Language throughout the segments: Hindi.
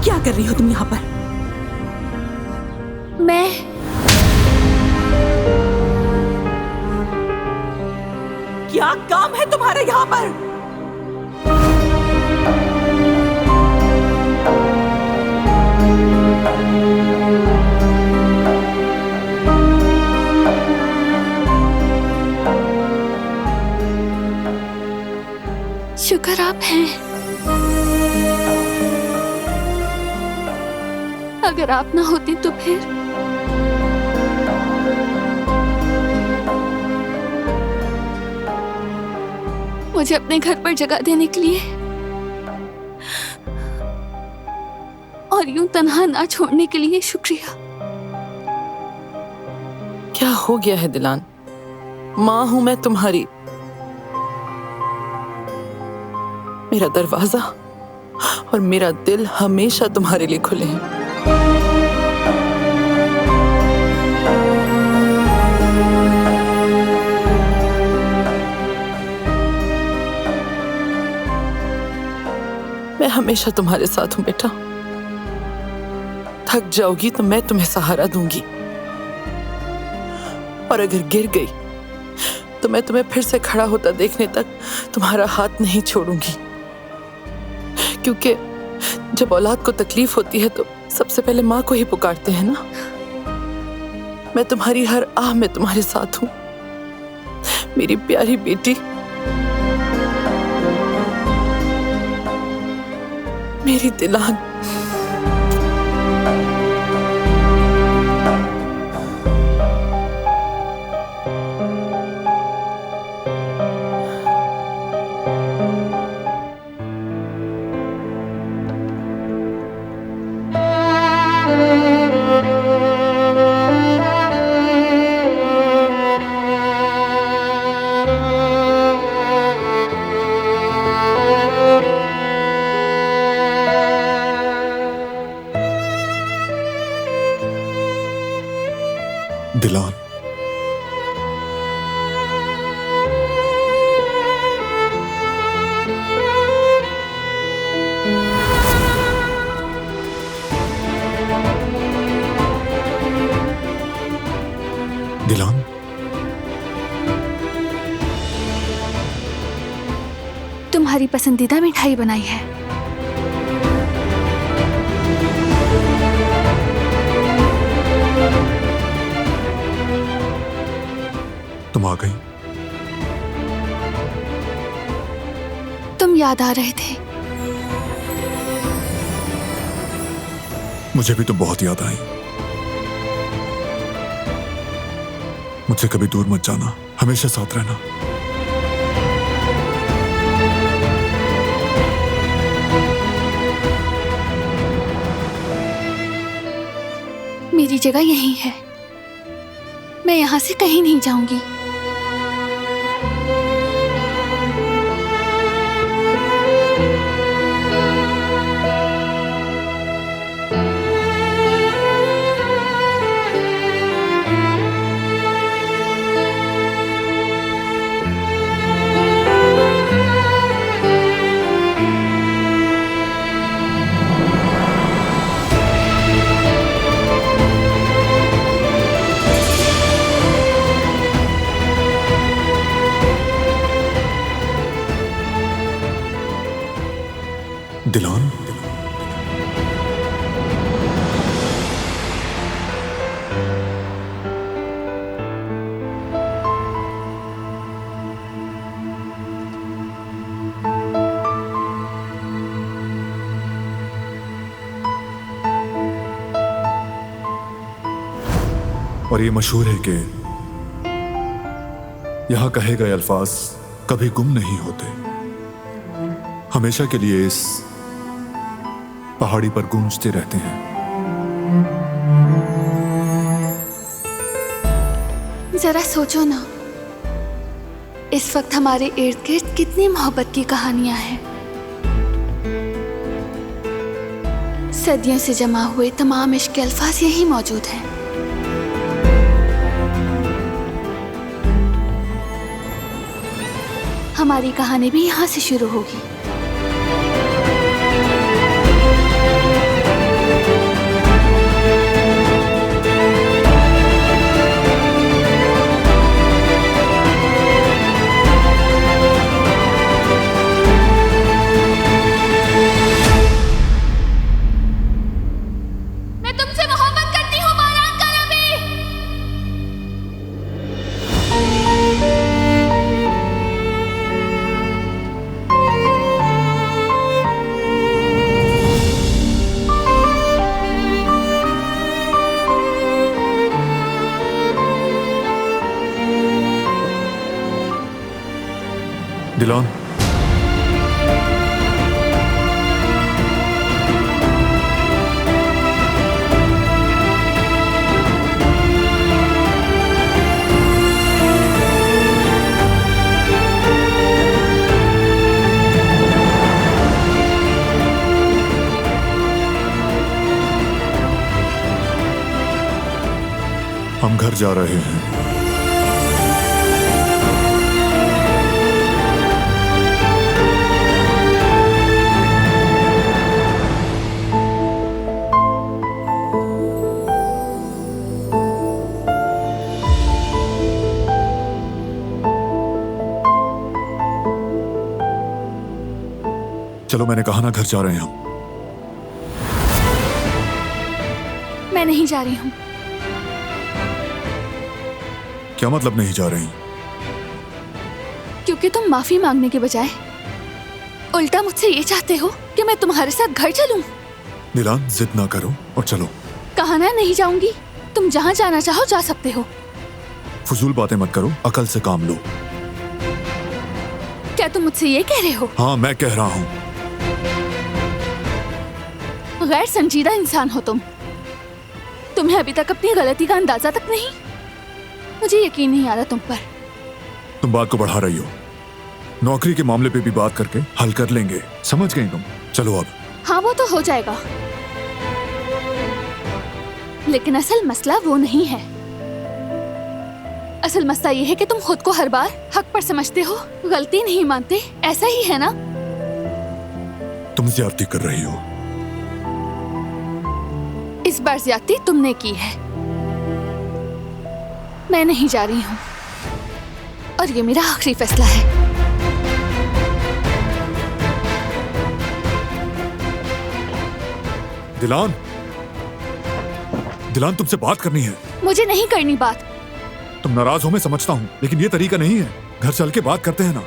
क्या कर रही हो तुम यहाँ पर? मैं क्या काम है तुम्हारा यहाँ पर? शुक्र आप हैं। अगर आप ना होते तो फिर मुझे अपने घर पर जगह देने के लिए और यूं तन्हा ना छोड़ने के लिए शुक्रिया। क्या हो गया है दिलान? माँ हूं मैं तुम्हारी। मेरा दरवाजा और मेरा दिल हमेशा तुम्हारे लिए खुले हैं। मैं हमेशा तुम्हारे साथ हूं बेटा। थक जाओगी तो मैं तुम्हें सहारा दूंगी, और अगर गिर गई तो मैं तुम्हें फिर से खड़ा होता देखने तक तुम्हारा हाथ नहीं छोड़ूंगी। क्योंकि जब औलाद को तकलीफ होती है तो सबसे पहले माँ को ही पुकारते हैं ना। मैं तुम्हारी हर आह में तुम्हारे साथ हूं, मेरी प्यारी बेटी, मेरी दिलान। दिलान, दिलान, तुम्हारी पसंदीदा मिठाई बनाई है। तुम आ गई। तुम याद आ रहे थे। मुझे भी तो बहुत याद आई। मुझसे कभी दूर मत जाना, हमेशा साथ रहना। मेरी जगह यहीं है, मैं यहां से कहीं नहीं जाऊंगी। दिलान, और ये मशहूर है कि यहां कहे गए अल्फाज कभी गुम नहीं होते, हमेशा के लिए इस पहाड़ी पर गूंजते रहते हैं। जरा सोचो ना, इस वक्त हमारे इर्द गिर्द कितनी मोहब्बत की कहानियां हैं। सदियों से जमा हुए तमाम इश्क के अल्फाज यही मौजूद हैं। हमारी कहानी भी यहाँ से शुरू होगी। मैं तुमसे मोहब्बत करती हूँ बारान करावी। दिलान, हम घर जा रहे हैं। चलो, मैंने कहा ना घर जा रहे हैं हम। मैं नहीं जा रही हूँ। क्या मतलब नहीं जा रही? क्योंकि तुम माफी मांगने के बजाय उल्टा मुझसे ये चाहते हो कि मैं तुम्हारे साथ घर चलूं। दिलान, जिद ना करो और चलो। कहा ना नहीं जाऊंगी। तुम जहाँ जाना चाहो जा सकते हो। फजूल बातें मत करो, अकल से काम लो। क्या तुम मुझसे ये कह रहे हो? हाँ, मैं कह रहा हूँ। गैर संजीदा इंसान हो तुम। तुम्हें अभी तक अपनी गलती का अंदाजा तक नहीं। मुझे यकीन नहीं आ रहा तुम पर। तुम बात को बढ़ा रही हो। नौकरी के मामले पे भी बात करके हल कर लेंगे, समझ गई तुम? चलो अब। हाँ, वो तो हो जाएगा, लेकिन असल मसला वो नहीं है। असल मसला ये है कि तुम खुद को हर बार हक पर समझते हो, गलती नहीं मानते। ऐसा ही है ना? तुम ज्यादती कर रही हो। इस बार ज्यादती तुमने की है। मैं नहीं जा रही हूँ और ये मेरा आखिरी फैसला है। दिलान, दिलान, तुमसे बात करनी है। मुझे नहीं करनी बात। तुम नाराज हो, मैं समझता हूँ, लेकिन ये तरीका नहीं है। घर चल के बात करते हैं ना।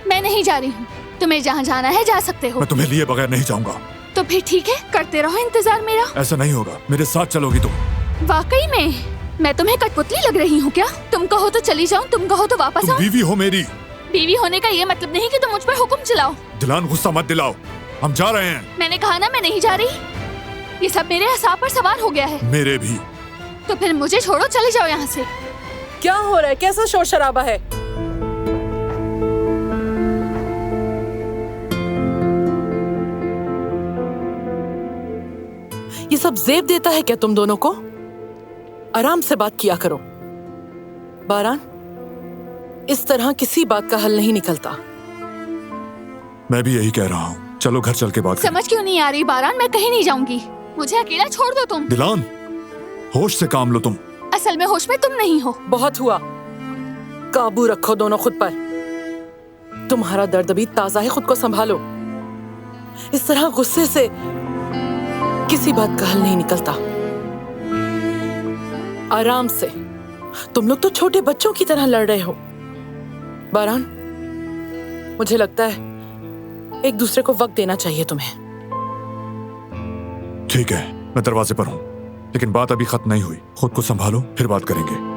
मैं नहीं जा रही हूँ। तुम्हें जहाँ जाना है जा सकते हो। मैं तुम्हें लिए बगैर नहीं जाऊंगा। तो फिर ठीक है, करते रहो इंतजार मेरा। ऐसा नहीं होगा, मेरे साथ चलोगी तुम। वाकई में मैं तुम्हें कठपुतली लग रही हूँ क्या? तुम कहो तो चली जाऊँ, तुम कहो तो वापस तुम आओ। बीवी हो मेरी। बीवी होने का ये मतलब नहीं कि तुम मुझ पर हुक्म चलाओ। दिलान, गुस्सा मत दिलाओ, हम जा रहे हैं। मैंने कहा ना मैं नहीं जा रही। ये सब मेरे हिसाब पर सवार हो गया है। मेरे भी। तो फिर मुझे छोड़ो, चले जाओ यहाँ से। क्या हो रहा है? कैसा शोर शराबा है? ये सब जेब देता है क्या तुम दोनों को? आराम से बात किया करो। बारान, इस तरह किसी बात का हल नहीं निकलता। मैं भी यही कह रहा हूँ। चलो घर चल के बात करें। समझ क्यों नहीं आ रही बारान? मैं कहीं नहीं जाऊंगी। मुझे अकेला छोड़ दो तुम। दिलान, होश से काम लो तुम। असल में होश में तुम नहीं हो। बहुत हुआ, काबू रखो दोनों खुद पर। तुम्हारा दर्द भी ताजा है, खुद को संभालो। इस तरह गुस्से से किसी बात का हल नहीं निकलता। आराम से। तुम लोग तो छोटे बच्चों की तरह लड़ रहे हो। बारान, मुझे लगता है एक दूसरे को वक्त देना चाहिए तुम्हें। ठीक है, मैं दरवाजे पर हूँ, लेकिन बात अभी खत्म नहीं हुई। खुद को संभालो, फिर बात करेंगे।